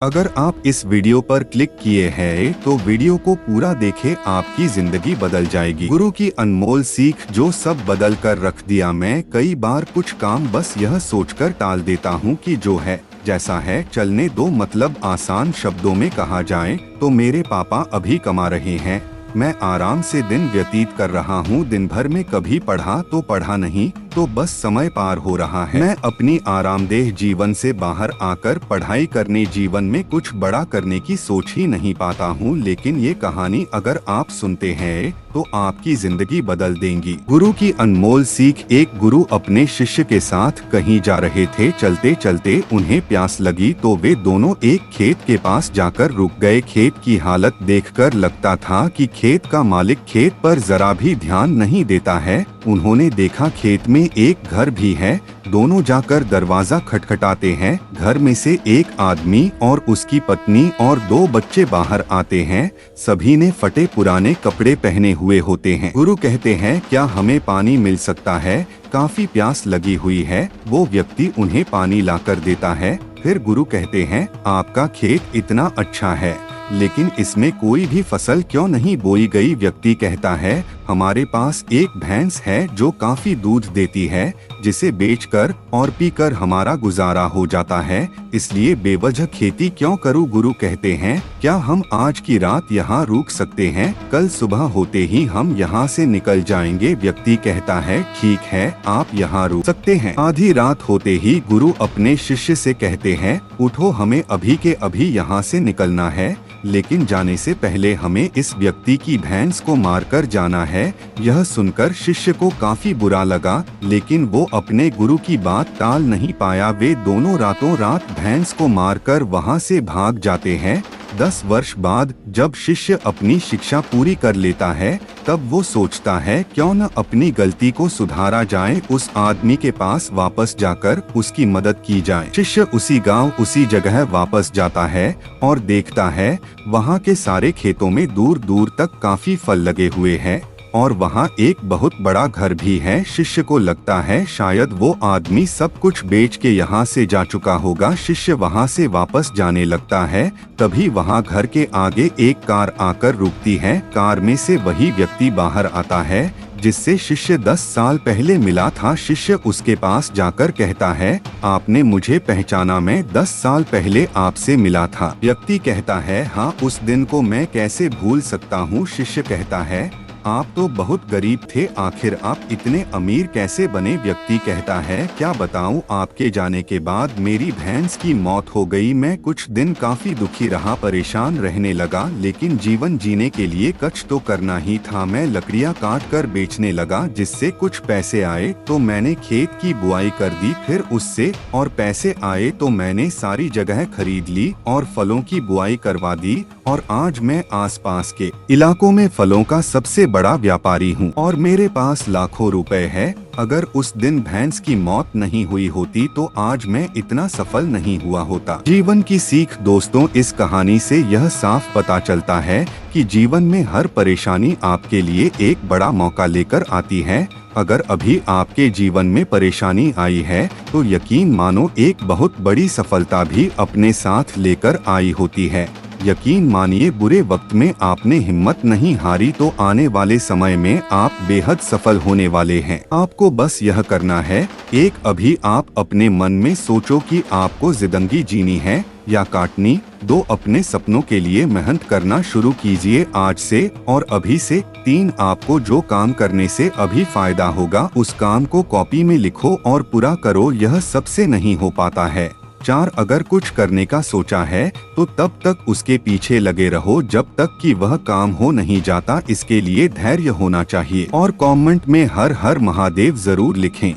अगर आप इस वीडियो पर क्लिक किए हैं तो वीडियो को पूरा देखें, आपकी जिंदगी बदल जाएगी। गुरु की अनमोल सीख जो सब बदल कर रख दिया। मैं कई बार कुछ काम बस यह सोचकर टाल देता हूँ कि जो है जैसा है चलने दो। मतलब आसान शब्दों में कहा जाए तो मेरे पापा अभी कमा रहे हैं, मैं आराम से दिन व्यतीत कर रहा हूँ। दिन भर में कभी पढ़ा तो पढ़ा नहीं तो बस समय पार हो रहा है। मैं अपनी आरामदेह जीवन से बाहर आकर पढ़ाई करने, जीवन में कुछ बड़ा करने की सोच ही नहीं पाता हूँ। लेकिन ये कहानी अगर आप सुनते हैं तो आपकी जिंदगी बदल देंगी। गुरु की अनमोल सीख। एक गुरु अपने शिष्य के साथ कहीं जा रहे थे। चलते चलते उन्हें प्यास लगी तो वे दोनों एक खेत के पास जाकर रुक गए। खेत की हालत देखकर लगता था कि खेत का मालिक खेत पर जरा भी ध्यान नहीं देता है। उन्होंने देखा खेत में एक घर भी है। दोनों जाकर दरवाजा खटखटाते हैं। घर में से एक आदमी और उसकी पत्नी और दो बच्चे बाहर आते हैं। सभी ने फटे पुराने कपड़े पहने हुए होते हैं। गुरु कहते हैं, क्या हमें पानी मिल सकता है? काफी प्यास लगी हुई है। वो व्यक्ति उन्हें पानी लाकर देता है। फिर गुरु कहते हैं, आपका खेत इतना अच्छा है लेकिन इसमें कोई भी फसल क्यों नहीं बोई गई? व्यक्ति कहता है, हमारे पास एक भैंस है जो काफी दूध देती है, जिसे बेचकर और पीकर हमारा गुजारा हो जाता है, इसलिए बेवजह खेती क्यों करूं? गुरु कहते हैं, क्या हम आज की रात यहाँ रुक सकते हैं? कल सुबह होते ही हम यहाँ से निकल जाएंगे। व्यक्ति कहता है, ठीक है, आप यहाँ रुक सकते हैं। आधी रात होते ही गुरु अपने शिष्य से कहते हैं, उठो, हमें अभी के अभी यहाँ से निकलना है, लेकिन जाने से पहले हमें इस व्यक्ति की भैंस को मारकर जाना है। यह सुनकर शिष्य को काफी बुरा लगा, लेकिन वो अपने गुरु की बात टाल नहीं पाया। वे दोनों रातों रात भैंस को मारकर वहां से भाग जाते हैं। 10 वर्ष बाद जब शिष्य अपनी शिक्षा पूरी कर लेता है तब वो सोचता है, क्यों न अपनी गलती को सुधारा जाए, उस आदमी के पास वापस जाकर उसकी मदद की जाए। शिष्य उसी गांव उसी जगह वापस जाता है और देखता है वहां के सारे खेतों में दूर दूर तक काफी फल लगे हुए हैं और वहाँ एक बहुत बड़ा घर भी है। शिष्य को लगता है शायद वो आदमी सब कुछ बेच के यहाँ से जा चुका होगा। शिष्य वहाँ से वापस जाने लगता है। तभी वहाँ घर के आगे एक कार आकर रुकती है। कार में से वही व्यक्ति बाहर आता है जिससे शिष्य 10 साल पहले मिला था। शिष्य उसके पास जाकर कहता है, आपने मुझे पहचाना? मैं 10 साल पहले आपसे मिला था। व्यक्ति कहता है, हाँ, उस दिन को मैं कैसे भूल सकता हूँ। शिष्य कहता है, आप तो बहुत गरीब थे, आखिर आप इतने अमीर कैसे बने? व्यक्ति कहता है, क्या बताऊं, आपके जाने के बाद मेरी भैंस की मौत हो गई। मैं कुछ दिन काफी दुखी रहा, परेशान रहने लगा, लेकिन जीवन जीने के लिए कुछ तो करना ही था। मैं लकड़ियां काट कर बेचने लगा, जिससे कुछ पैसे आए तो मैंने खेत की बुआई कर दी। फिर उससे और पैसे आए तो मैंने सारी जगह खरीद ली और फलों की बुआई करवा दी और आज मैं आसपास के इलाकों में फलों का सबसे बड़ा व्यापारी हूँ और मेरे पास लाखों रुपए है। अगर उस दिन भैंस की मौत नहीं हुई होती तो आज मैं इतना सफल नहीं हुआ होता। जीवन की सीख। दोस्तों, इस कहानी से यह साफ पता चलता है कि जीवन में हर परेशानी आपके लिए एक बड़ा मौका लेकर आती है। अगर अभी आपके जीवन में परेशानी आई है तो यकीन मानो एक बहुत बड़ी सफलता भी अपने साथ लेकर आई होती है। यकीन मानिए, बुरे वक्त में आपने हिम्मत नहीं हारी तो आने वाले समय में आप बेहद सफल होने वाले हैं। आपको बस यह करना है, एक अभी आप अपने मन में सोचो कि आपको जिंदगी जीनी है या काटनी। 2 अपने सपनों के लिए मेहनत करना शुरू कीजिए आज से और अभी से। 3 आपको जो काम करने से अभी फायदा होगा उस काम को कॉपी में लिखो और पूरा करो, यह सबसे नहीं हो पाता है। 4 अगर कुछ करने का सोचा है तो तब तक उसके पीछे लगे रहो जब तक कि वह काम हो नहीं जाता। इसके लिए धैर्य होना चाहिए और कमेंट में हर हर महादेव जरूर लिखें।